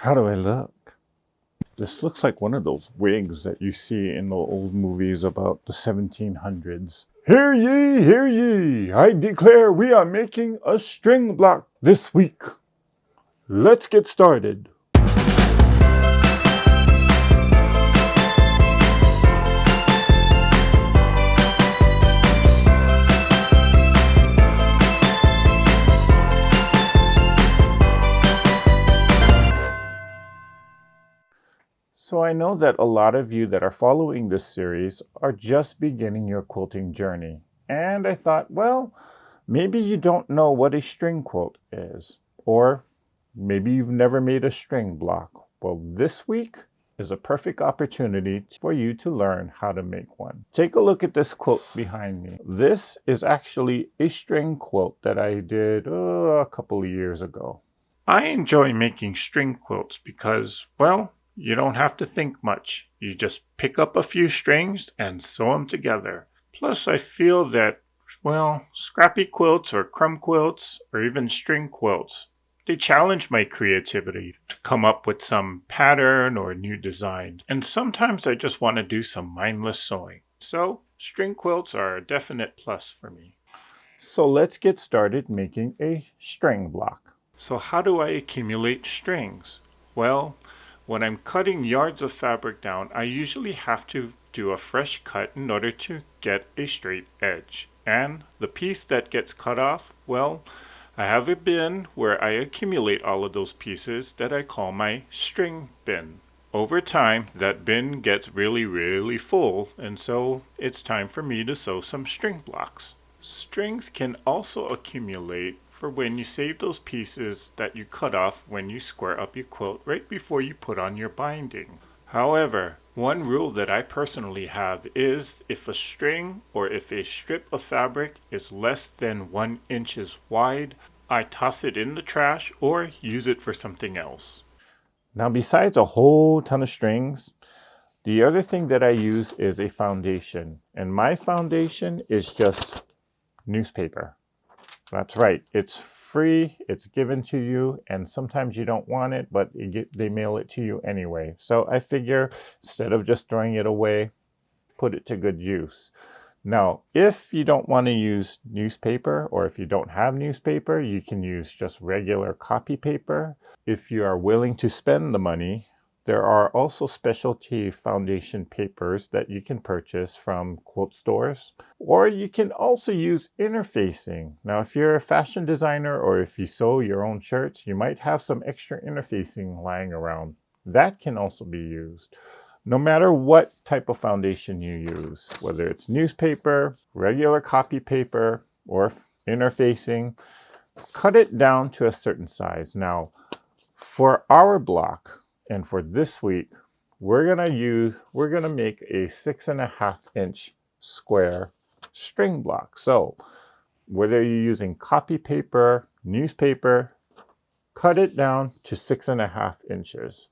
How do I look? This looks like one of those wigs that you see in the old movies about the 1700s. Hear ye, hear ye! I declare we are making a string block this week. Let's get started. So I know that a lot of you that are following this series are just beginning your quilting journey. And I thought, well, maybe you don't know what a string quilt is, or maybe you've never made a string block. Well, this week is a perfect opportunity for you to learn how to make one. Take a look at this quilt behind me. This is actually a string quilt that I did a couple of years ago. I enjoy making string quilts because, well, you don't have to think much. You just pick up a few strings and sew them together. Plus, I feel that, well, scrappy quilts or crumb quilts or even string quilts, they challenge my creativity to come up with some pattern or new design. And sometimes I just want to do some mindless sewing. So, string quilts are a definite plus for me. So let's get started making a string block. So how do I accumulate strings? Well, when I'm cutting yards of fabric down, I usually have to do a fresh cut in order to get a straight edge. And the piece that gets cut off, well, I have a bin where I accumulate all of those pieces that I call my string bin. Over time, that bin gets really full, and so it's time for me to sew some string blocks. Strings can also accumulate for when you save those pieces that you cut off when you square up your quilt right before you put on your binding. However, one rule that I personally have is if a string or if a strip of fabric is less than 1 inch wide, I toss it in the trash or use it for something else. Now, besides a whole ton of strings, the other thing that I use is a foundation, and my foundation is just newspaper. That's right. It's free. It's given to you, and sometimes you don't want it, but they mail it to you anyway. So I figure instead of just throwing it away, put it to good use. Now, if you don't want to use newspaper, or if you don't have newspaper, you can use just regular copy paper. If you are willing to spend the money, there are also specialty foundation papers that you can purchase from quilt stores, or you can also use interfacing. Now, if you're a fashion designer or if you sew your own shirts, you might have some extra interfacing lying around. That can also be used. No matter what type of foundation you use, whether it's newspaper, regular copy paper, or interfacing, cut it down to a certain size. Now, for our block, and for this week, we're gonna make a 6.5 inch square string block. So whether you're using copy paper, newspaper, cut it down to 6.5 inches.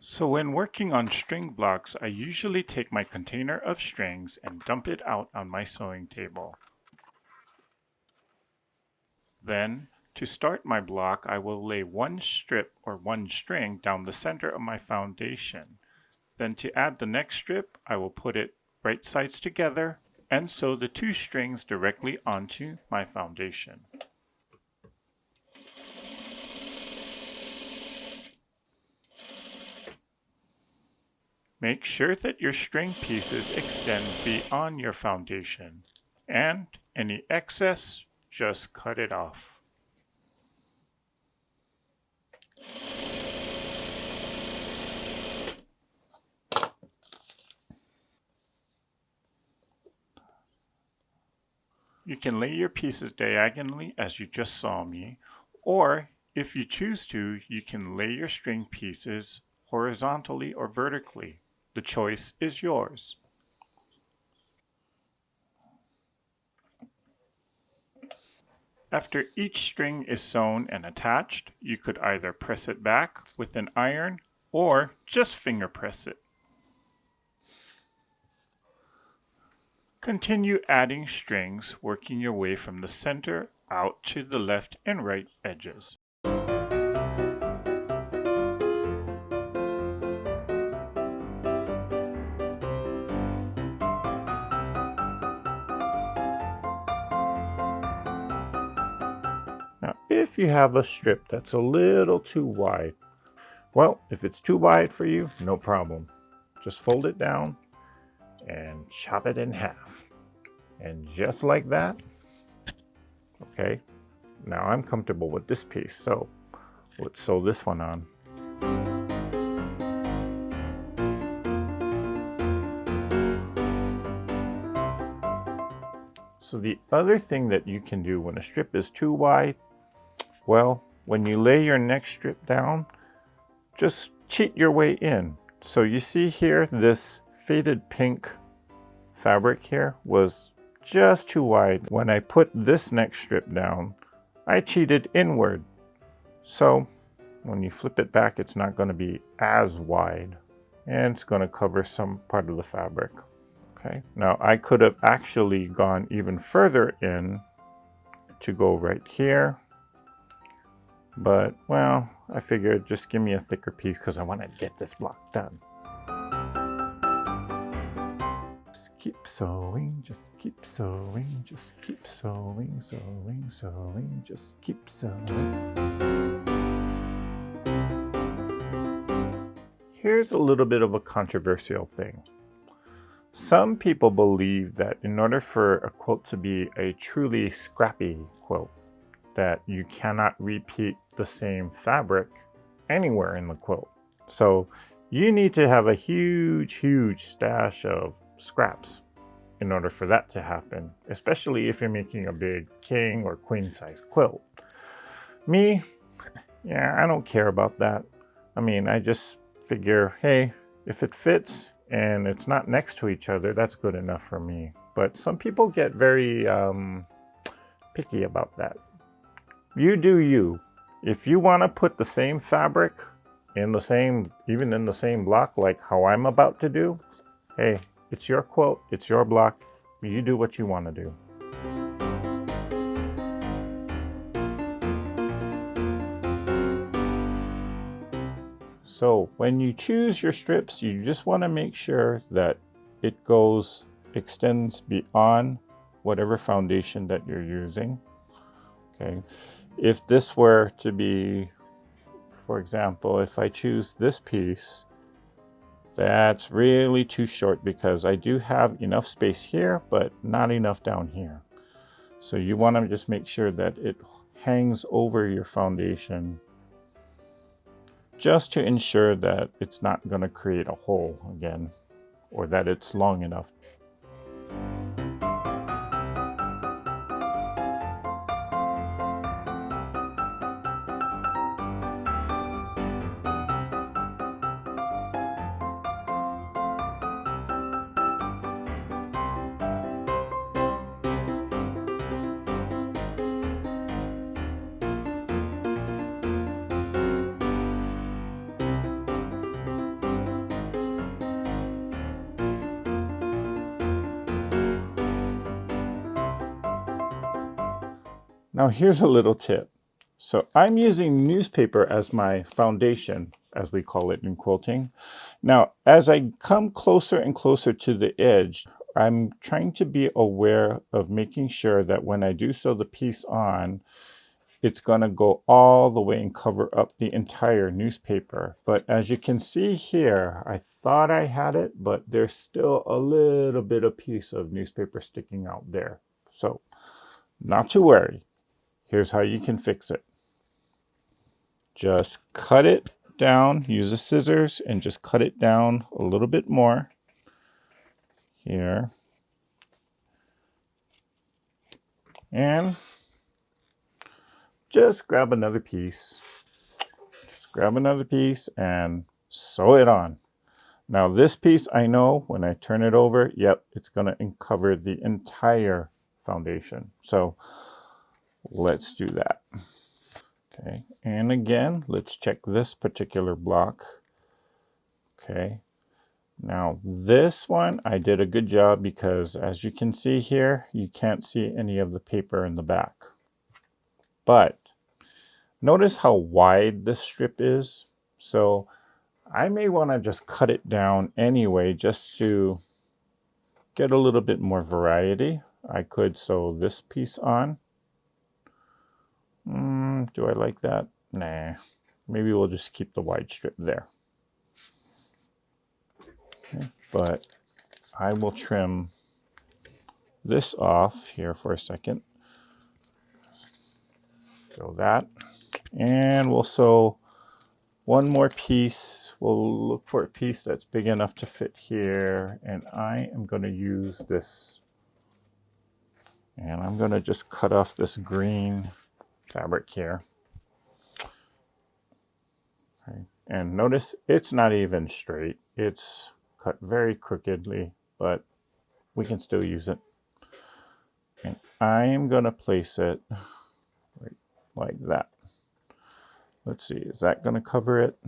So when working on string blocks, I usually take my container of strings and dump it out on my sewing table. Then, to start my block, I will lay one strip or one string down the center of my foundation. Then to add the next strip, I will put it right sides together and sew the 2 strings directly onto my foundation. Make sure that your string pieces extend beyond your foundation, and any excess, just cut it off. You can lay your pieces diagonally as you just saw me, or if you choose to, you can lay your string pieces horizontally or vertically. The choice is yours. After each string is sewn and attached, you could either press it back with an iron or just finger press it. Continue adding strings, working your way from the center out to the left and right edges. if you have a strip that's a little too wide. Well, if it's too wide for you, no problem. Just fold it down and chop it in half. And just like that, okay, now I'm comfortable with this piece, so let's sew this one on. So the other thing that you can do when a strip is too wide, well, when you lay your next strip down, just cheat your way in. So you see here, this faded pink fabric here was just too wide. When I put this next strip down, I cheated inward. So when you flip it back, it's not going to be as wide, and it's going to cover some part of the fabric. Okay, now I could have actually gone even further in to go right here, but well, I figured just give me a thicker piece because I want to get this block done. Just keep sewing, just keep sewing, just keep sewing, sewing, sewing, just keep sewing. Here's a little bit of a controversial thing. Some people believe that in order for a quilt to be a truly scrappy quilt, that you cannot repeat the same fabric anywhere in the quilt. So you need to have a huge stash of scraps in order for that to happen, especially if you're making a big king or queen size quilt. Me, yeah, I don't care about that. I mean, I just figure, hey, if it fits and it's not next to each other, that's good enough for me. But some people get very picky about that. You do you. If you want to put the same fabric in the same, even in the same block, like how I'm about to do, hey, it's your quilt, it's your block. You do what you want to do. So when you choose your strips, you just want to make sure that it extends beyond whatever foundation that you're using. Okay, if this were to be, for example, if I choose this piece, that's really too short because I do have enough space here, but not enough down here. So you want to just make sure that it hangs over your foundation, just to ensure that it's not going to create a hole again, or that it's long enough. Now here's a little tip. So I'm using newspaper as my foundation, as we call it in quilting. Now, as I come closer and closer to the edge, I'm trying to be aware of making sure that when I do sew the piece on, it's going to go all the way and cover up the entire newspaper. But as you can see here, I thought I had it, but there's still a little bit of piece of newspaper sticking out there. So not to worry. Here's how you can fix it. Just cut it down, use the scissors, and just cut it down a little bit more here. And just grab another piece. Just grab another piece and sew it on. Now this piece, I know when I turn it over, yep, it's going to cover the entire foundation. So let's do that. Okay, and again, let's check this particular block. Okay, now this one, I did a good job because as you can see here, you can't see any of the paper in the back. But notice how wide this strip is. So I may want to just cut it down anyway, just to get a little bit more variety. I could sew this piece on. Do I like that? Nah. Maybe we'll just keep the wide strip there. Okay. But I will trim this off here for a second. So that. And we'll sew one more piece. We'll look for a piece that's big enough to fit here. And I am going to use this. And I'm going to just cut off this green fabric here. Okay. And notice it's not even straight. It's cut very crookedly, but we can still use it. And I am going to place it right like that. Let's see, is that going to cover it?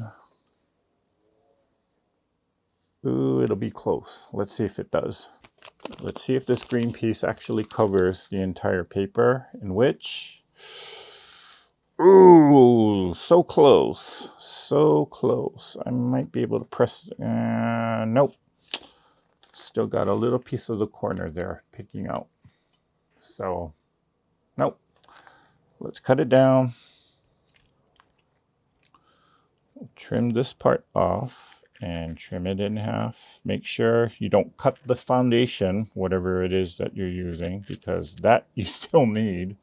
Ooh, it'll be close. Let's see if it does. Let's see if this green piece actually covers the entire paper, in which, ooh, so close, so close. I might be able to press, nope. Still got a little piece of the corner there picking out. So, nope. Let's cut it down. Trim this part off and trim it in half. Make sure you don't cut the foundation, whatever it is that you're using, because that you still need.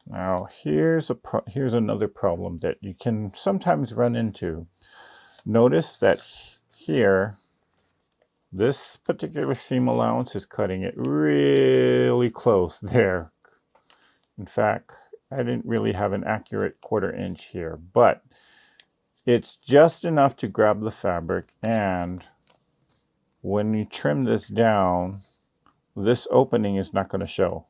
Now, here's another problem that you can sometimes run into. Notice that here, this particular seam allowance is cutting it really close there. In fact, I didn't really have an accurate 1/4 inch here, but it's just enough to grab the fabric, and when you trim this down, this opening is not going to show.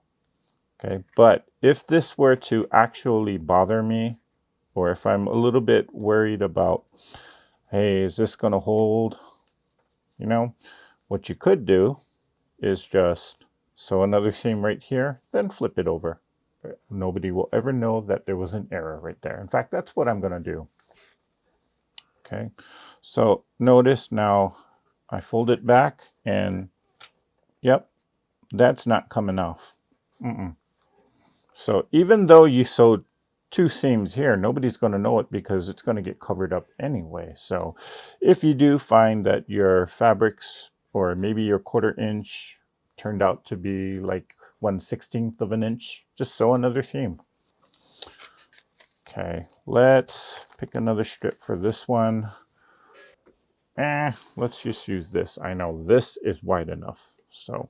Okay, but if this were to actually bother me, or if I'm a little bit worried about, hey, is this going to hold? You know, what you could do is just sew another seam right here, then flip it over. Nobody will ever know that there was an error right there. In fact, that's what I'm going to do. Okay, so notice now I fold it back and yep, that's not coming off. So even though you sewed 2 seams here, nobody's going to know it because it's going to get covered up anyway. So if you do find that your fabrics, or maybe your 1/4 inch turned out to be like 1/16 of an inch, just sew another seam. Okay, let's pick another strip for this one. Let's just use this. I know this is wide enough. So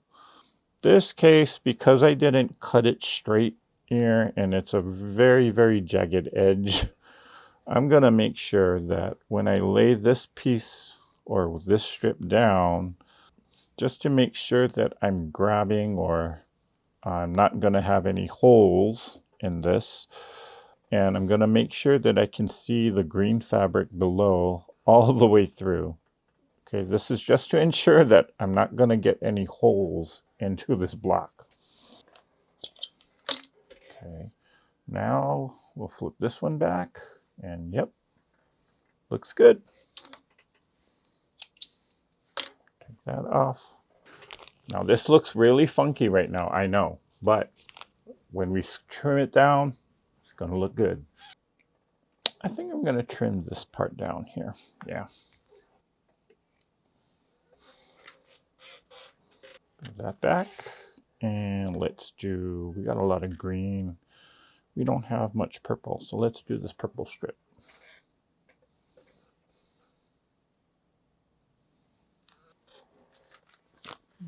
this case, because I didn't cut it straight here and it's a very, very jagged edge, I'm going to make sure that when I lay this piece or this strip down, just to make sure that I'm grabbing or I'm not going to have any holes in this. And I'm going to make sure that I can see the green fabric below all the way through. Okay, this is just to ensure that I'm not going to get any holes into this block. Okay, now we'll flip this one back, and yep, looks good. Take that off. Now this looks really funky right now, I know, but when we trim it down, it's going to look good. I think I'm going to trim this part down here. Yeah. Put that back. And let's do, we got a lot of green. We don't have much purple, so let's do this purple strip.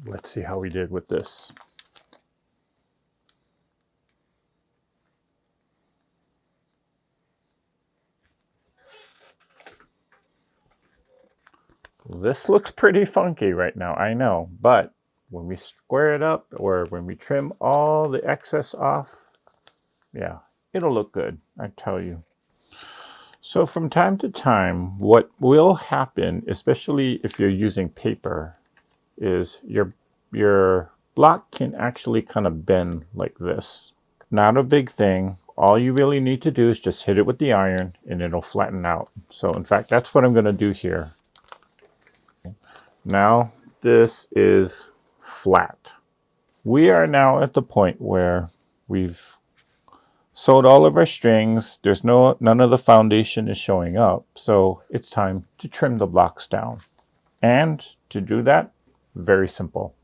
Let's see how we did with this. This looks pretty funky right now, I know, but when we square it up or when we trim all the excess off, yeah, it'll look good, I tell you. So from time to time, what will happen, especially if you're using paper, is your block can actually kind of bend like this. Not a big thing. All you really need to do is just hit it with the iron and it'll flatten out. So in fact, that's what I'm going to do here. Now this is flat. We are now at the point where we've sewed all of our strings. There's none of the foundation is showing up. So it's time to trim the blocks down. And to do that, very simple.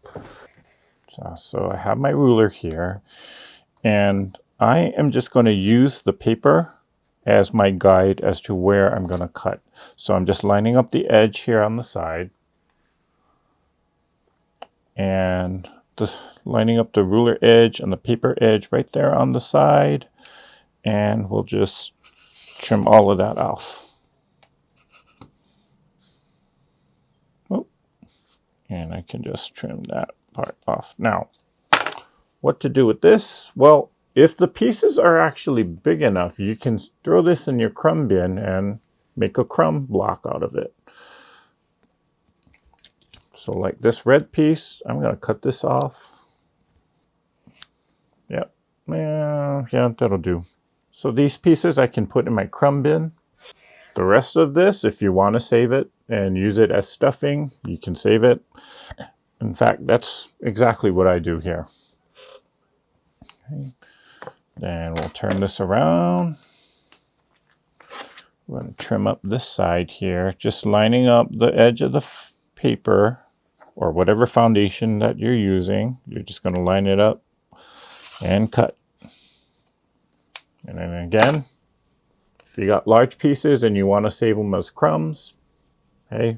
So I have my ruler here, and I am just going to use the paper as my guide as to where I'm going to cut. So I'm just lining up the edge here on the side and lining up the ruler edge and the paper edge right there on the side, and we'll just trim all of that off. Oh, and I can just trim that part off. Now, what to do with this? Well, if the pieces are actually big enough, you can throw this in your crumb bin and make a crumb block out of it. So like this red piece, I'm going to cut this off. Yep. Yeah, that'll do. So these pieces I can put in my crumb bin. The rest of this, if you want to save it and use it as stuffing, you can save it. In fact, that's exactly what I do here. Okay. Then we'll turn this around. We're going to trim up this side here, just lining up the edge of the paper or whatever foundation that you're using. You're just going to line it up and cut. And then again, if you got large pieces and you want to save them as crumbs, hey,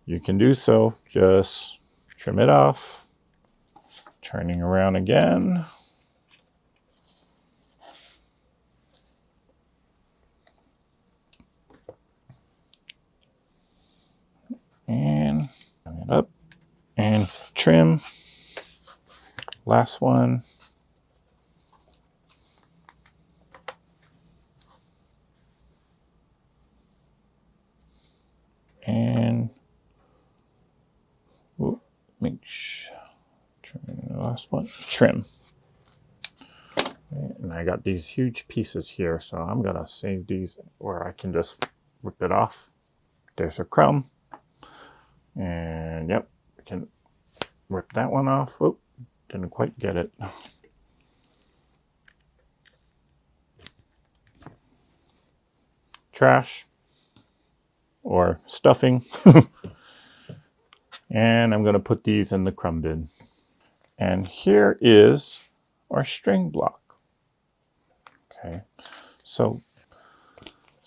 you can do so. Just trim it off, turning around again. And line it up and trim. Last one. And make sure, the last one, trim. Okay, and I got these huge pieces here, so I'm gonna save these where I can just rip it off. There's a crumb. And yep, I can rip that one off. Oh, didn't quite get it. Trash or stuffing. And I'm going to put these in the crumb bin. And here is our string block. Okay, so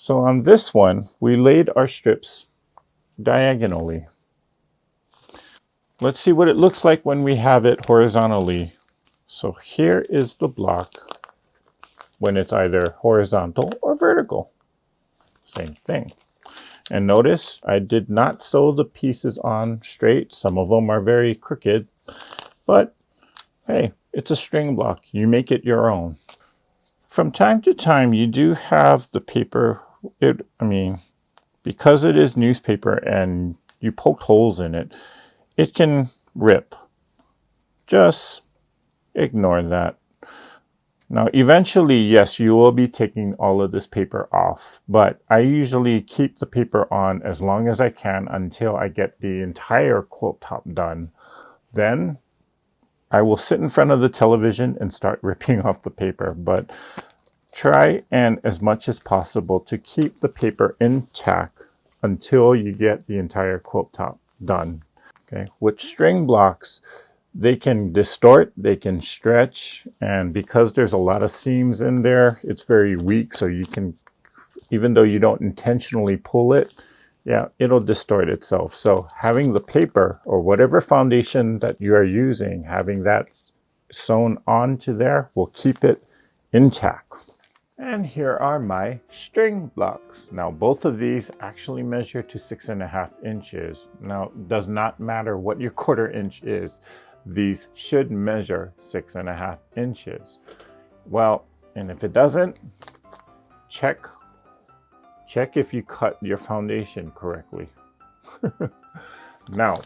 on this one, we laid our strips diagonally. Let's see what it looks like when we have it horizontally. So here is the block when it's either horizontal or vertical. Same thing. And notice I did not sew the pieces on straight. Some of them are very crooked, but hey, it's a string block. You make it your own. From time to time, you do have the paper, because it is newspaper and you poked holes in it, it can rip. Just ignore that. Now, eventually, yes, you will be taking all of this paper off, but I usually keep the paper on as long as I can until I get the entire quilt top done. Then I will sit in front of the television and start ripping off the paper, but try and as much as possible to keep the paper intact until you get the entire quilt top done. Okay, with string blocks, they can distort, they can stretch, and because there's a lot of seams in there, it's very weak, so you can, even though you don't intentionally pull it, yeah, it'll distort itself. So having the paper or whatever foundation that you are using, having that sewn onto there will keep it intact. And here are my string blocks. Now, both of these actually measure to 6.5 inches. Now, it does not matter what your 1/4 inch is. These should measure 6.5 inches. Well, and if it doesn't, check if you cut your foundation correctly. Now,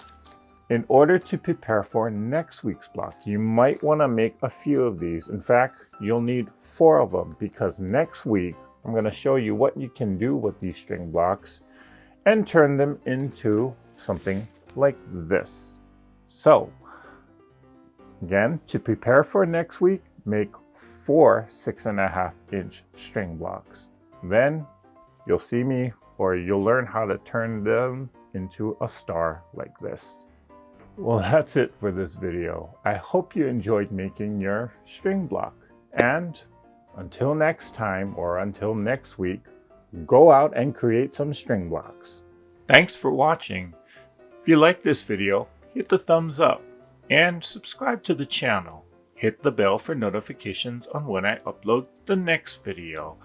in order to prepare for next week's block, you might want to make a few of these. In fact, you'll need 4 of them, because next week I'm going to show you what you can do with these string blocks and turn them into something like this. So again, to prepare for next week, make 4 6.5-inch string blocks. Then you'll see me, or you'll learn how to turn them into a star like this. Well, that's it for this video. I hope you enjoyed making your string block. And until next time, or until next week, go out and create some string blocks. Thanks for watching. If you like this video, hit the thumbs up and subscribe to the channel. Hit the bell for notifications on when I upload the next video.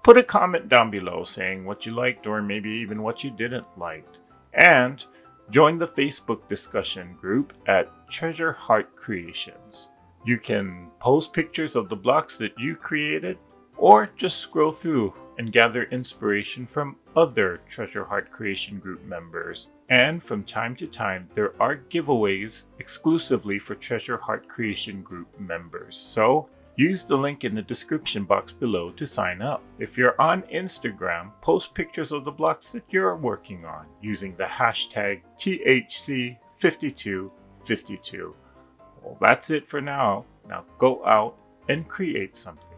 Put a comment down below saying what you liked or maybe even what you didn't like. And join the Facebook discussion group at Treasure Heart Creations. You can post pictures of the blocks that you created, or just scroll through and gather inspiration from other Treasure Heart Creation Group members. And from time to time, there are giveaways exclusively for Treasure Heart Creation Group members. So use the link in the description box below to sign up. If you're on Instagram, post pictures of the blocks that you're working on using the hashtag THC5252. Well, that's it for now. Now go out and create something.